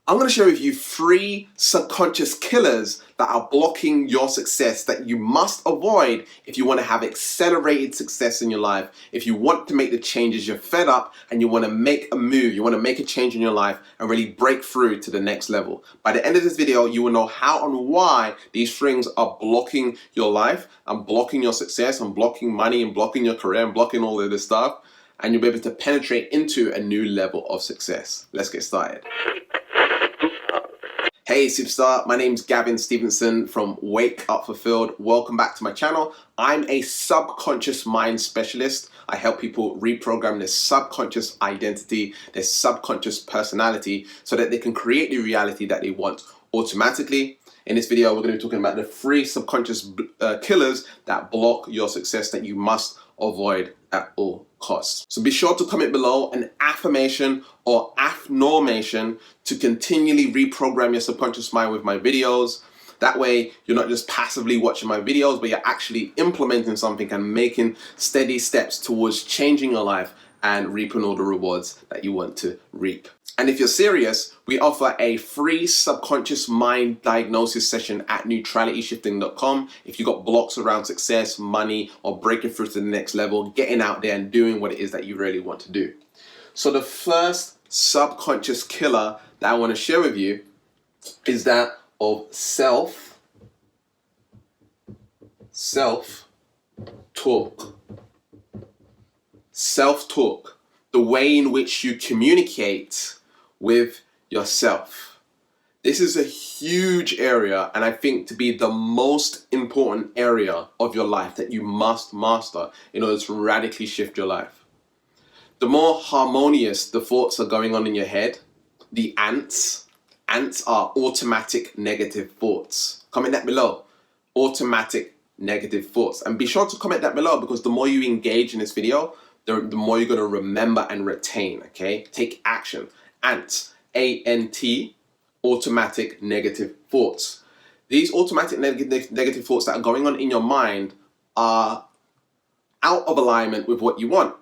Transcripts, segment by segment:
I'm going to share with you 3 subconscious killers that are blocking your success that you must avoid if you want to have accelerated success in your life. If you want to make the changes, you're fed up and you want to make a move, you want to make a change in your life and really break through to the next level. By the end of this video, you will know how and why these things are blocking your life and blocking your success and blocking money and blocking your career and blocking all of this stuff. And you'll be able to penetrate into a new level of success. Let's get started. Hey superstar, my name's Gavin Stevenson from Wake Up Fulfilled. Welcome back to my channel. I'm a subconscious mind specialist. I help people reprogram their subconscious identity, their subconscious personality, so that they can create the reality that they want automatically. In this video, we're going to be talking about the 3 subconscious killers that block your success that you must avoid at all costs. So be sure to comment below an affirmation or affirmation to continually reprogram your subconscious mind with my videos. That way, you're not just passively watching my videos, but you're actually implementing something and making steady steps towards changing your life and reaping all the rewards that you want to reap. And if you're serious, we offer a free subconscious mind diagnosis session at neutralityshifting.com. If you've got blocks around success, money, or breaking through to the next level, getting out there and doing what it is that you really want to do. So the first subconscious killer that I want to share with you is that of self-talk. Self-talk, the way in which you communicate with yourself. This is a huge area, and I think to be the most important area of your life that you must master in order to radically shift your life. The more harmonious the thoughts are going on in your head, the ants are automatic negative thoughts. Comment that below. Automatic negative thoughts. And be sure to comment that below, because the more you engage in this video, the more you're going to remember and retain, okay? Take action. Ants, A-N-T, automatic negative thoughts. These automatic negative thoughts that are going on in your mind are out of alignment with what you want,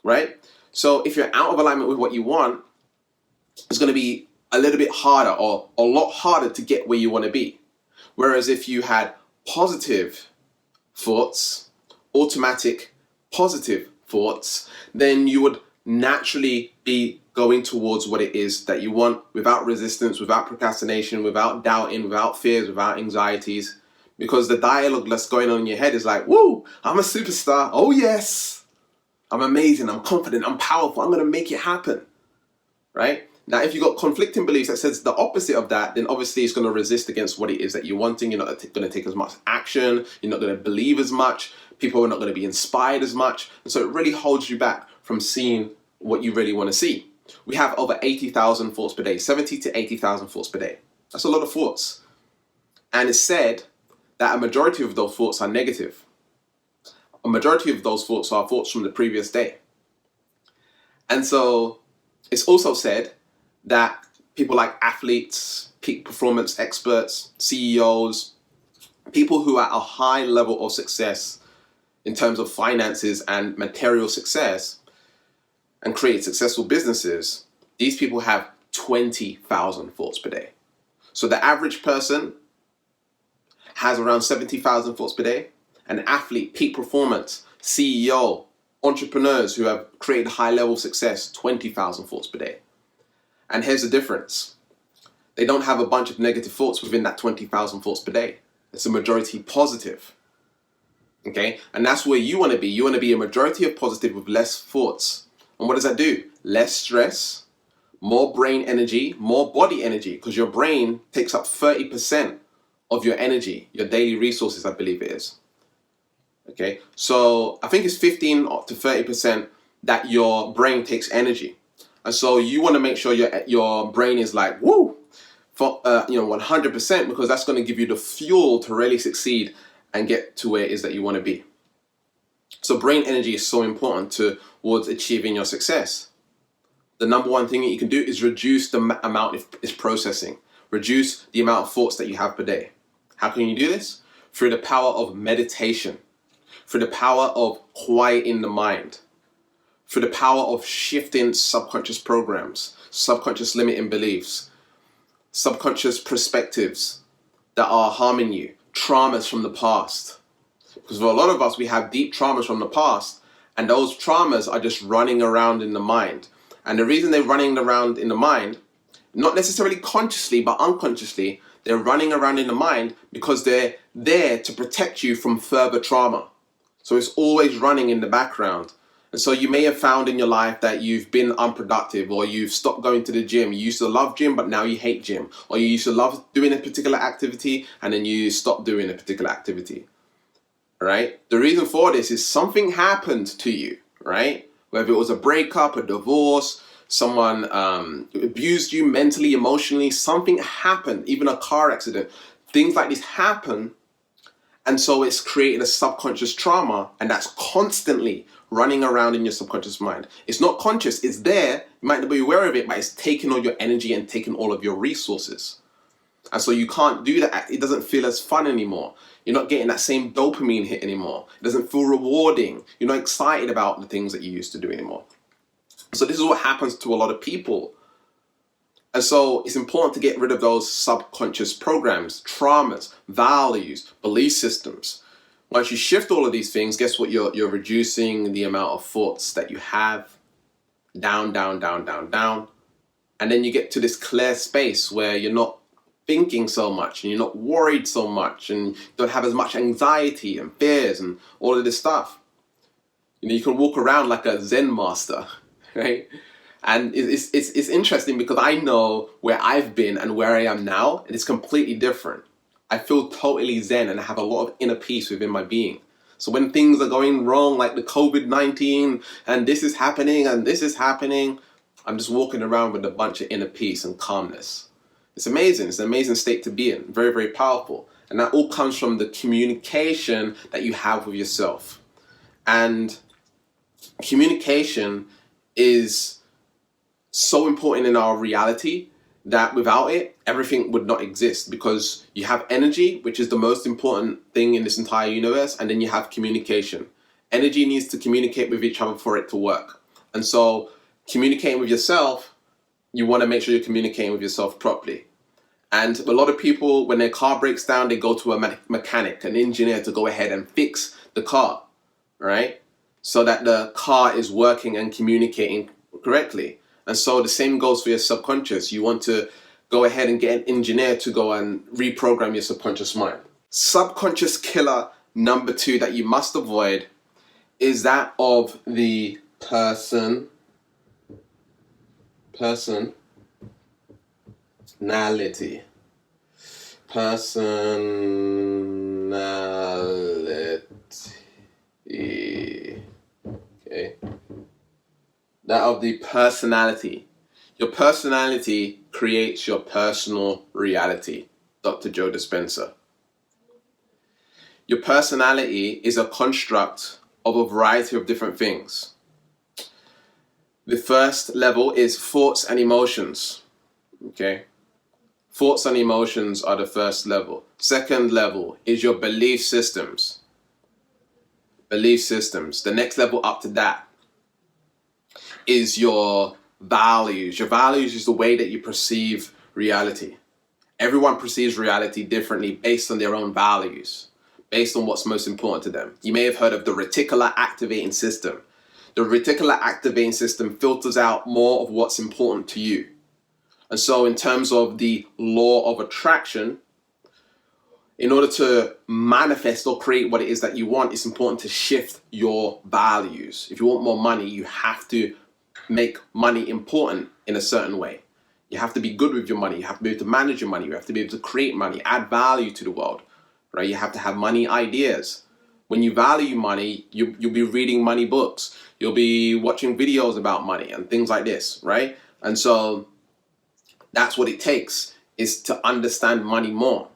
right? So if you're out of alignment with what you want, it's going to be a little bit harder or a lot harder to get where you want to be. Whereas if you had positive thoughts, automatic positive thoughts, then you would naturally be going towards what it is that you want without resistance, without procrastination, without doubting, without fears, without anxieties. Because the dialogue that's going on in your head is like, woo, I'm a superstar. Oh yes, I'm amazing, I'm confident, I'm powerful, I'm going to make it happen, right? Now, if you've got conflicting beliefs that says the opposite of that, then obviously it's going to resist against what it is that you're wanting. You're not going to take as much action. You're not going to believe as much. People are not going to be inspired as much. And so it really holds you back from seeing what you really want to see. We have over 80,000 thoughts per day, 70 to 80,000 thoughts per day. That's a lot of thoughts. And it's said that a majority of those thoughts are negative. A majority of those thoughts are thoughts from the previous day. And so it's also said that people like athletes, peak performance experts, CEOs, people who are at a high level of success in terms of finances and material success and create successful businesses, these people have 20,000 thoughts per day. So the average person has around 70,000 thoughts per day. An athlete, peak performance, CEO, entrepreneurs who have created high level success, 20,000 thoughts per day. And here's the difference. They don't have a bunch of negative thoughts within that 20,000 thoughts per day. It's a majority positive. Okay? And that's where you want to be. You want to be a majority of positive with less thoughts. And what does that do? Less stress, more brain energy, more body energy, because your brain takes up 30% of your energy, your daily resources, I believe it is. Okay? So I think it's 15 to 30% that your brain takes energy. And so you want to make sure your brain is like, woo, for 100%, because that's going to give you the fuel to really succeed and get to where it is that you want to be. So brain energy is so important towards achieving your success. The number one thing that you can do is reduce the amount it's processing. Reduce the amount of thoughts that you have per day. How can you do this? Through the power of meditation. Through the power of quieting the mind. Through the power of shifting subconscious programs, subconscious limiting beliefs, subconscious perspectives that are harming you, traumas from the past. Because for a lot of us, we have deep traumas from the past, and those traumas are just running around in the mind. And the reason they're running around in the mind, not necessarily consciously, but unconsciously, they're running around in the mind because they're there to protect you from further trauma. So it's always running in the background. And so you may have found in your life that you've been unproductive, or you've stopped going to the gym. You used to love gym, but now you hate gym. Or you used to love doing a particular activity, and then you stopped doing a particular activity. Right? The reason for this is something happened to you, right? Whether it was a breakup, a divorce, someone abused you mentally, emotionally, something happened, even a car accident. Things like this happen, and so it's created a subconscious trauma, and that's constantly running around in your subconscious mind. It's not conscious, it's there, you might not be aware of it, but it's taking all your energy and taking all of your resources. And so you can't do that. It doesn't feel as fun anymore. You're not getting that same dopamine hit anymore. It doesn't feel rewarding. You're not excited about the things that you used to do anymore. So this is what happens to a lot of people. And so it's important to get rid of those subconscious programs, traumas, values, belief systems. Once you shift all of these things, guess what? You're reducing the amount of thoughts that you have down, down, down, down, down. And then you get to this clear space where you're not thinking so much, and you're not worried so much, and don't have as much anxiety and fears and all of this stuff. You know, you can walk around like a Zen master, right? And it's interesting because I know where I've been and where I am now, and it's completely different. I feel totally Zen, and I have a lot of inner peace within my being. So when things are going wrong, like the COVID-19, and this is happening and this is happening, I'm just walking around with a bunch of inner peace and calmness. It's amazing. It's an amazing state to be in. Very, very powerful. And that all comes from the communication that you have with yourself. And communication is so important in our reality that without it, everything would not exist, because you have energy, which is the most important thing in this entire universe, and then you have communication. Energy needs to communicate with each other for it to work. And so communicating with yourself, you want to make sure you're communicating with yourself properly. And a lot of people, when their car breaks down, they go to a mechanic, an engineer, to go ahead and fix the car, right? So that the car is working and communicating correctly. And so the same goes for your subconscious. You want to go ahead and get an engineer to go and reprogram your subconscious mind. Subconscious killer number 2 that you must avoid is that of the personality. Okay. That of the personality. Your personality creates your personal reality. Dr. Joe Dispenza. Your personality is a construct of a variety of different things. The first level is thoughts and emotions. Okay? Thoughts and emotions are the first level. Second level is your belief systems. Belief systems. The next level up to that is your values. Your values is the way that you perceive reality. Everyone perceives reality differently based on their own values, based on what's most important to them. You may have heard of the reticular activating system. The reticular activating system filters out more of what's important to you. And so in terms of the law of attraction, in order to manifest or create what it is that you want, it's important to shift your values. If you want more money, you have to make money important in a certain way. You have to be good with your money. You have to be able to manage your money. You have to be able to create money, add value to the world, right? You have to have money ideas. When you value money, you'll be reading money books. You'll be watching videos about money and things like this, right? And so that's what it takes, is to understand money more.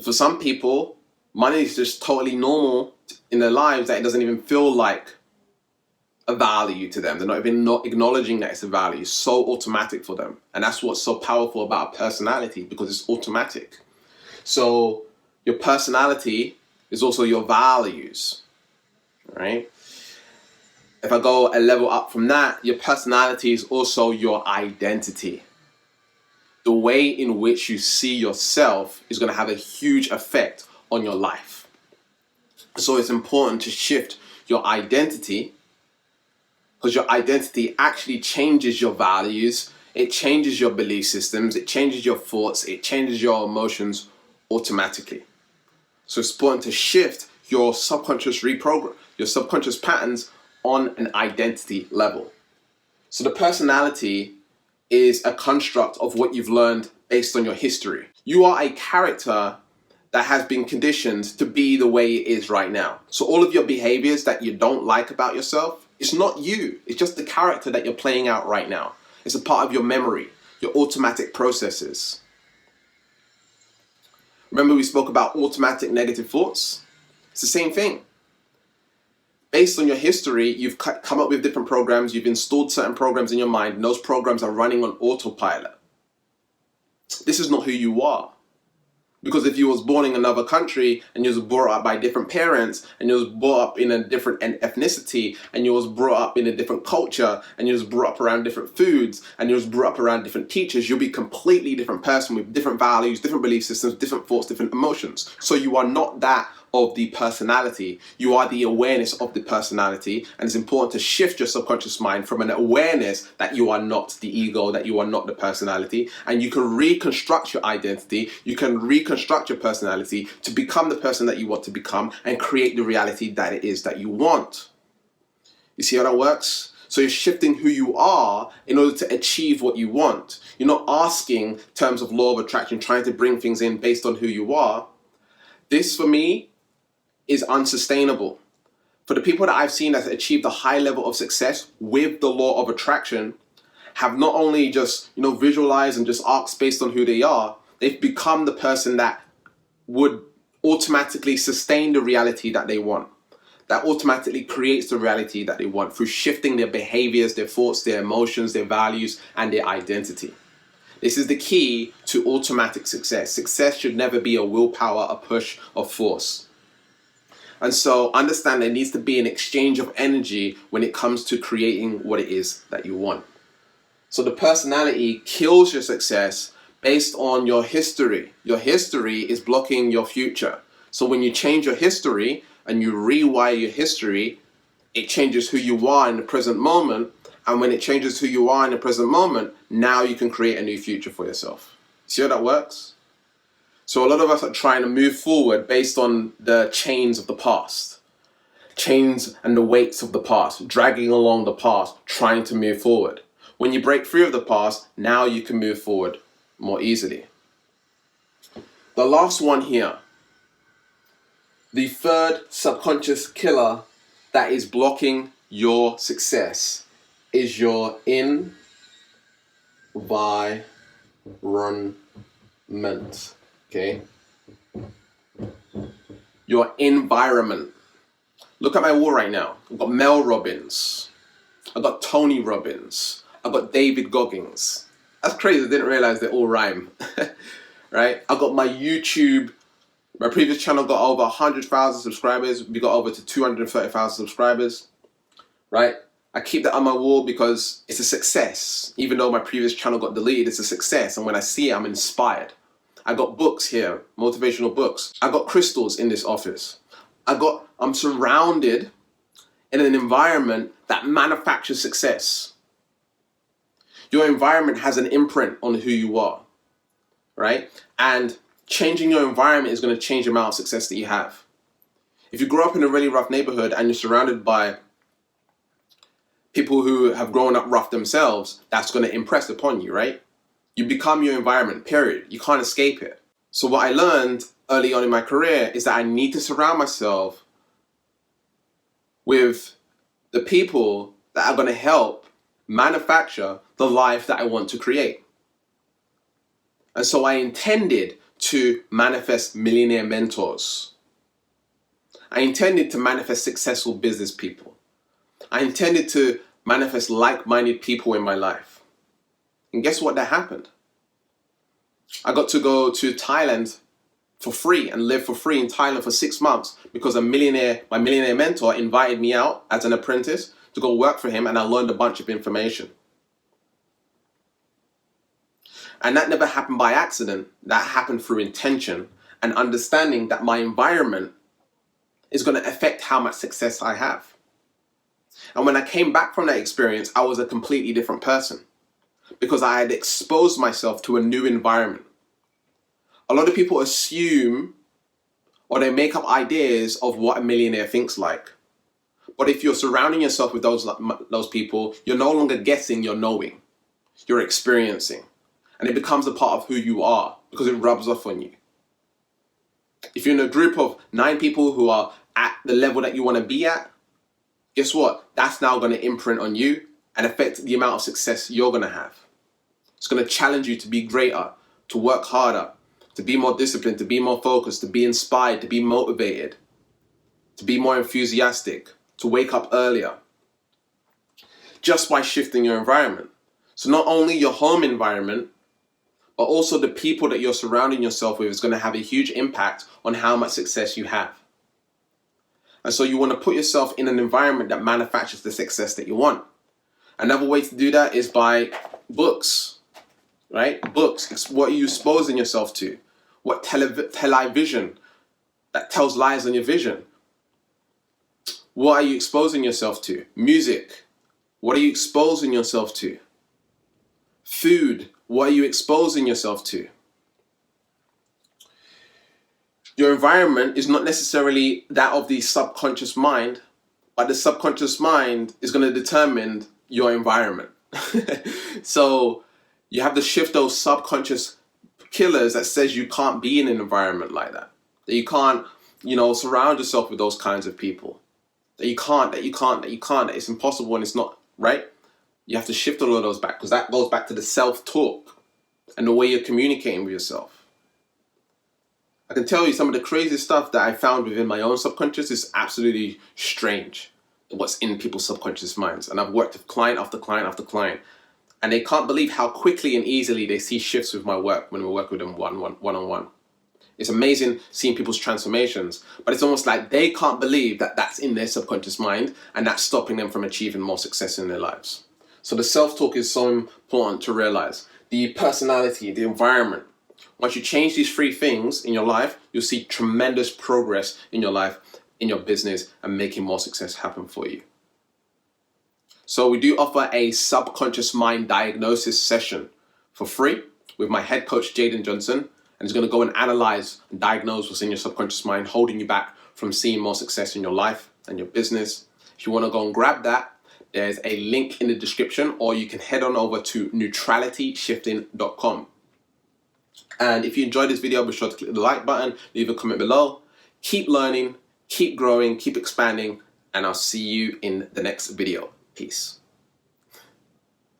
For some people, money is just totally normal in their lives that it doesn't even feel like a value to them. They're not even acknowledging that it's a value. It's so automatic for them. And that's what's so powerful about personality, because it's automatic. So your personality is also your values, right? If I go a level up from that, your personality is also your identity. The way in which you see yourself is going to have a huge effect on your life. So it's important to shift your identity, because your identity actually changes your values, it changes your belief systems, it changes your thoughts, it changes your emotions automatically. So it's important to shift your subconscious reprogram, your subconscious patterns on an identity level. So the personality is a construct of what you've learned based on your history. You are a character that has been conditioned to be the way it is right now. So all of your behaviors that you don't like about yourself, it's not you. It's just the character that you're playing out right now. It's a part of your memory, your automatic processes. Remember we spoke about automatic negative thoughts? It's the same thing. Based on your history, you've come up with different programs, you've installed certain programs in your mind, and those programs are running on autopilot. This is not who you are. Because if you was born in another country and you was brought up by different parents and you was brought up in a different ethnicity and you was brought up in a different culture and you was brought up around different foods and you was brought up around different teachers, you'll be a completely different person with different values, different belief systems, different thoughts, different emotions. So you are not that of the personality. You are the awareness of the personality, and it's important to shift your subconscious mind from an awareness that you are not the ego, that you are not the personality, and you can reconstruct your identity, you can reconstruct your personality to become the person that you want to become and create the reality that it is that you want. You see how that works? So you're shifting who you are in order to achieve what you want. You're not asking in terms of law of attraction, trying to bring things in based on who you are. This, for me, is unsustainable. For the people that I've seen that achieved a high level of success with the law of attraction, have not only just, visualized and just asked based on who they are, they've become the person that would automatically sustain the reality that they want. That automatically creates the reality that they want through shifting their behaviors, their thoughts, their emotions, their values, and their identity. This is the key to automatic success. Success should never be a willpower, a push, or force. And so understand there needs to be an exchange of energy when it comes to creating what it is that you want. So the personality kills your success based on your history. Your history is blocking your future. So when you change your history and you rewire your history, it changes who you are in the present moment. And when it changes who you are in the present moment, now you can create a new future for yourself. See how that works? So a lot of us are trying to move forward based on the chains of the past. Chains and the weights of the past, dragging along the past, trying to move forward. When you break free of the past, now you can move forward more easily. The last one here. The third subconscious killer that is blocking your success is your environment. Okay? Your environment. Look at my wall right now. I've got Mel Robbins. I've got Tony Robbins. I've got David Goggins. That's crazy. I didn't realize they all rhyme. Right? I've got my YouTube. My previous channel got over 100,000 subscribers. We got over to 230,000 subscribers. Right? I keep that on my wall because it's a success. Even though my previous channel got deleted, it's a success. And when I see it, I'm inspired. I got books here, motivational books. I got crystals in this office. I'm surrounded in an environment that manufactures success. Your environment has an imprint on who you are, right? And changing your environment is going to change the amount of success that you have. If you grow up in a really rough neighborhood and you're surrounded by people who have grown up rough themselves, that's going to impress upon you, right? You become your environment, period. You can't escape it. So what I learned early on in my career is that I need to surround myself with the people that are going to help manufacture the life that I want to create. And so I intended to manifest millionaire mentors. I intended to manifest successful business people. I intended to manifest like-minded people in my life. And guess what? That happened. I got to go to Thailand for free and live for free in Thailand for 6 months because my millionaire mentor invited me out as an apprentice to go work for him, and I learned a bunch of information. And that never happened by accident. That happened through intention and understanding that my environment is going to affect how much success I have. And when I came back from that experience, I was a completely different person because I had exposed myself to a new environment. A lot of people assume or they make up ideas of what a millionaire thinks like. But if you're surrounding yourself with those people, you're no longer guessing, you're knowing. You're experiencing. And it becomes a part of who you are because it rubs off on you. If you're in a group of 9 people who are at the level that you want to be at, guess what? That's now going to imprint on you and affect the amount of success you're going to have. It's going to challenge you to be greater, to work harder, to be more disciplined, to be more focused, to be inspired, to be motivated, to be more enthusiastic, to wake up earlier, just by shifting your environment. So not only your home environment, but also the people that you're surrounding yourself with is going to have a huge impact on how much success you have. And so you want to put yourself in an environment that manufactures the success that you want. Another way to do that is by books, right? Books. What are you exposing yourself to? What television that tells lies on your vision? What are you exposing yourself to? Music. What are you exposing yourself to? Food. What are you exposing yourself to? Your environment is not necessarily that of the subconscious mind, but the subconscious mind is going to determine your environment. So you have to shift those subconscious killers that says you can't be in an environment like that. That you can't, surround yourself with those kinds of people. That you can't, that it's impossible and it's not, right? You have to shift all of those back because that goes back to the self-talk and the way you're communicating with yourself. I can tell you some of the crazy stuff that I found within my own subconscious is absolutely strange. What's in people's subconscious minds. And I've worked with client after client after client. And they can't believe how quickly and easily they see shifts with my work when we work with them one-on-one. It's amazing seeing people's transformations, but it's almost like they can't believe that that's in their subconscious mind and that's stopping them from achieving more success in their lives. So the self-talk is so important to realize. The personality, the environment. Once you change these 3 things in your life, you'll see tremendous progress in your life, in your business, and making more success happen for you. So we do offer a subconscious mind diagnosis session for free with my head coach, Jaden Johnson, and he's going to go and analyze and diagnose what's in your subconscious mind, holding you back from seeing more success in your life and your business. If you want to go and grab that, there's a link in the description, or you can head on over to neutralityshifting.com. And if you enjoyed this video, be sure to click the like button, leave a comment below. Keep learning, keep growing, keep expanding, and I'll see you in the next video. Peace.